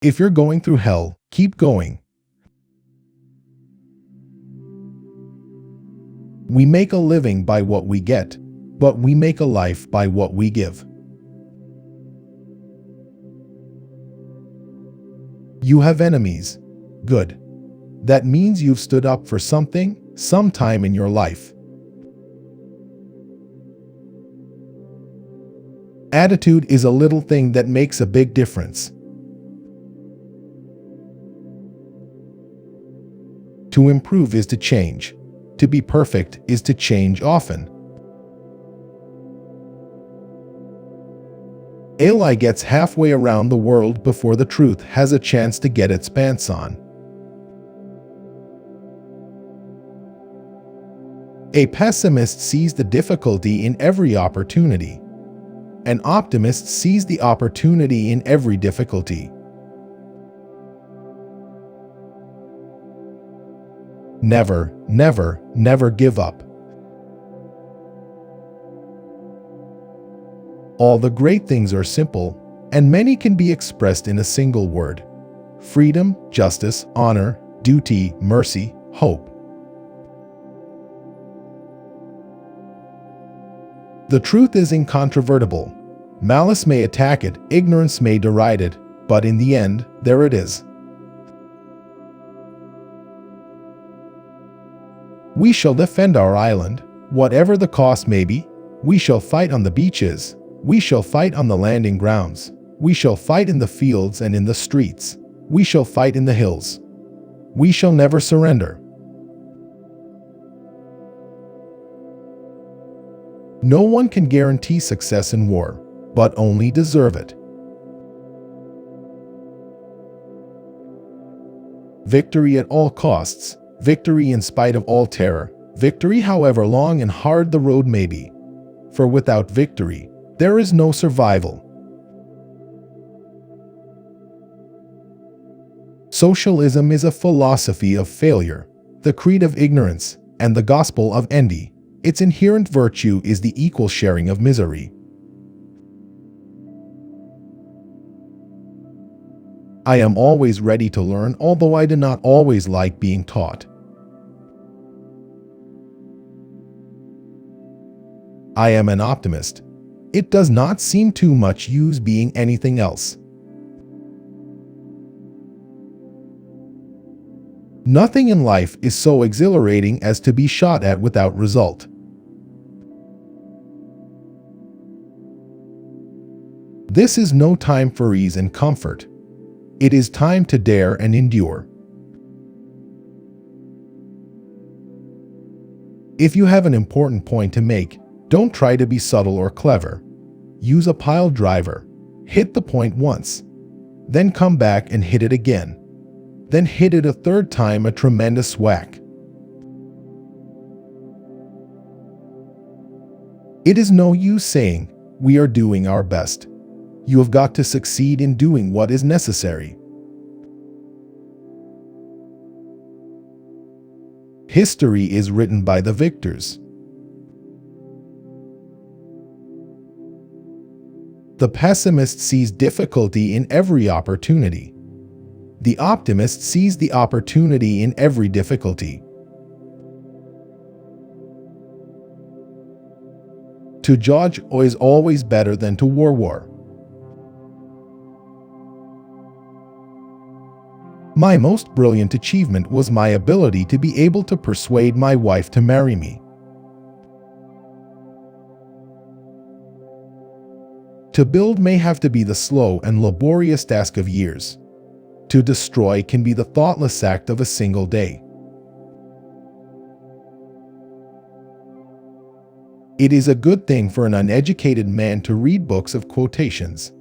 If you're going through hell, keep going. We make a living by what we get, but we make a life by what we give. You have enemies. Good. That means you've stood up for something, sometime in your life. Attitude is a little thing that makes a big difference. To improve is to change. To be perfect is to change often. A lie gets halfway around the world before the truth has a chance to get its pants on. A pessimist sees the difficulty in every opportunity. An optimist sees the opportunity in every difficulty. Never, never, never give up. All the great things are simple, and many can be expressed in a single word: freedom, justice, honor, duty, mercy, hope. The truth is incontrovertible. Malice may attack it, ignorance may deride it, but in the end, there it is. We shall defend our island, whatever the cost may be. We shall fight on the beaches. We shall fight on the landing grounds. We shall fight in the fields and in the streets. We shall fight in the hills. We shall never surrender. No one can guarantee success in war, but only deserve it. Victory at all costs, victory in spite of all terror, victory however long and hard the road may be. For without victory, there is no survival. Socialism is a philosophy of failure, the creed of ignorance, and the gospel of envy. Its inherent virtue is the equal sharing of misery. I am always ready to learn, although I do not always like being taught. I am an optimist. It does not seem too much use being anything else. Nothing in life is so exhilarating as to be shot at without result. This is no time for ease and comfort. It is time to dare and endure. If you have an important point to make, don't try to be subtle or clever. Use a pile driver. Hit the point once. Then come back and hit it again. Then hit it a third time, a tremendous whack. It is no use saying, "We are doing our best." You have got to succeed in doing what is necessary. History is written by the victors. The pessimist sees difficulty in every opportunity. The optimist sees the opportunity in every difficulty. To judge is always better than to war. My most brilliant achievement was my ability to be able to persuade my wife to marry me. To build may have to be the slow and laborious task of years. To destroy can be the thoughtless act of a single day. It is a good thing for an uneducated man to read books of quotations.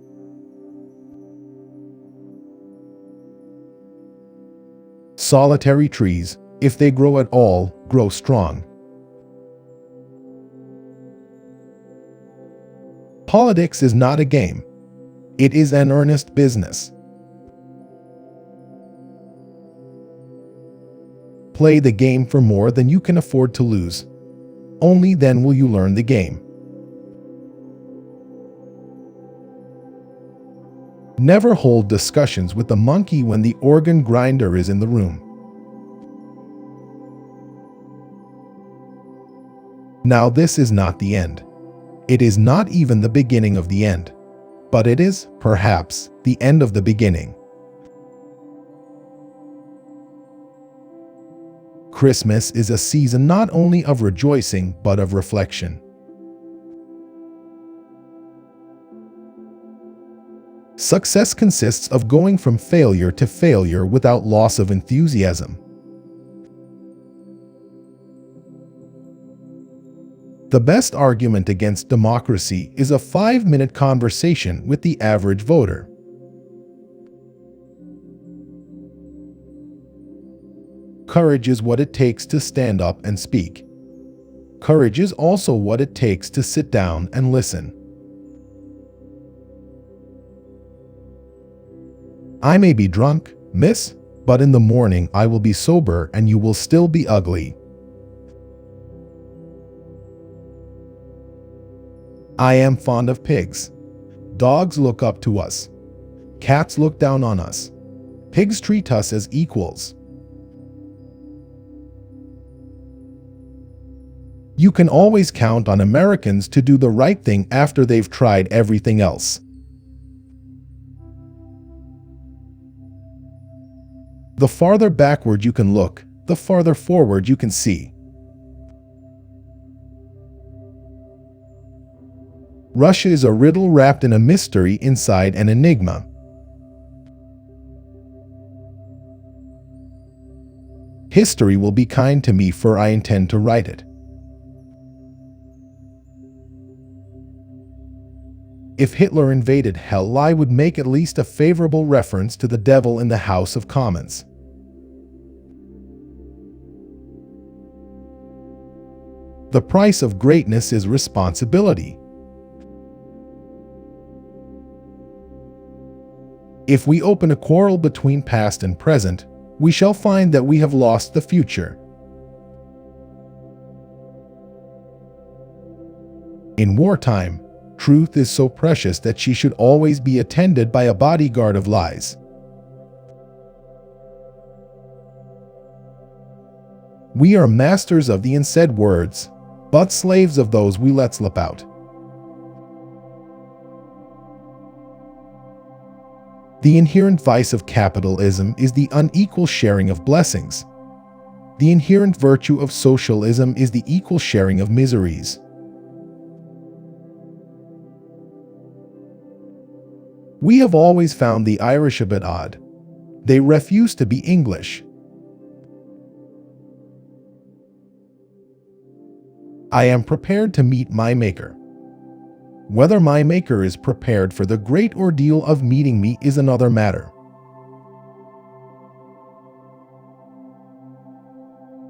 Solitary trees, if they grow at all, grow strong. Politics is not a game. It is an earnest business. Play the game for more than you can afford to lose. Only then will you learn the game. Never hold discussions with the monkey when the organ grinder is in the room. Now, this is not the end. It is not even the beginning of the end, but it is, perhaps, the end of the beginning. Christmas is a season not only of rejoicing but of reflection. Success consists of going from failure to failure without loss of enthusiasm. The best argument against democracy is a 5-minute conversation with the average voter. Courage is what it takes to stand up and speak. Courage is also what it takes to sit down and listen. I may be drunk, miss, but in the morning I will be sober and you will still be ugly. I am fond of pigs. Dogs look up to us. Cats look down on us. Pigs treat us as equals. You can always count on Americans to do the right thing after they've tried everything else. The farther backward you can look, the farther forward you can see. Russia is a riddle wrapped in a mystery inside an enigma. History will be kind to me, for I intend to write it. If Hitler invaded hell, I would make at least a favorable reference to the devil in the House of Commons. The price of greatness is responsibility. If we open a quarrel between past and present, we shall find that we have lost the future. In wartime, truth is so precious that she should always be attended by a bodyguard of lies. We are masters of the unsaid words, but slaves of those we let slip out. The inherent vice of capitalism is the unequal sharing of blessings. The inherent virtue of socialism is the equal sharing of miseries. We have always found the Irish a bit odd. They refuse to be English. I am prepared to meet my Maker. Whether my Maker is prepared for the great ordeal of meeting me is another matter.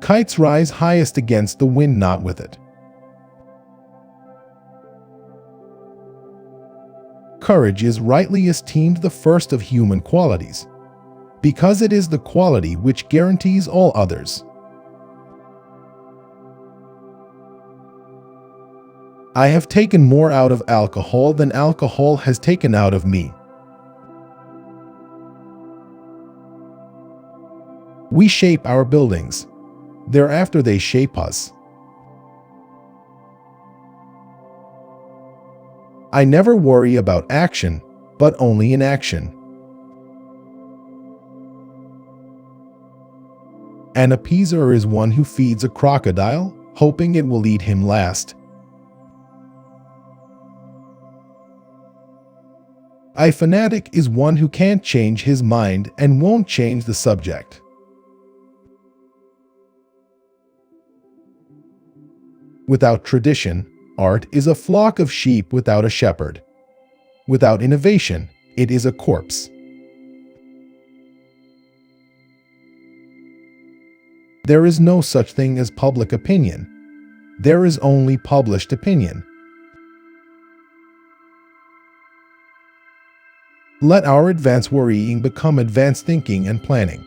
Kites rise highest against the wind, not with it. Courage is rightly esteemed the first of human qualities, because it is the quality which guarantees all others. I have taken more out of alcohol than alcohol has taken out of me. We shape our buildings. Thereafter they shape us. I never worry about action, but only inaction. An appeaser is one who feeds a crocodile, hoping it will eat him last. A fanatic is one who can't change his mind and won't change the subject. Without tradition, art is a flock of sheep without a shepherd. Without innovation, it is a corpse. There is no such thing as public opinion. There is only published opinion. Let our advanced worrying become advanced thinking and planning.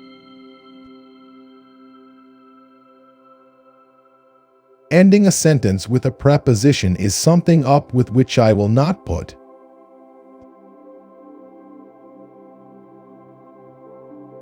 Ending a sentence with a preposition is something up with which I will not put.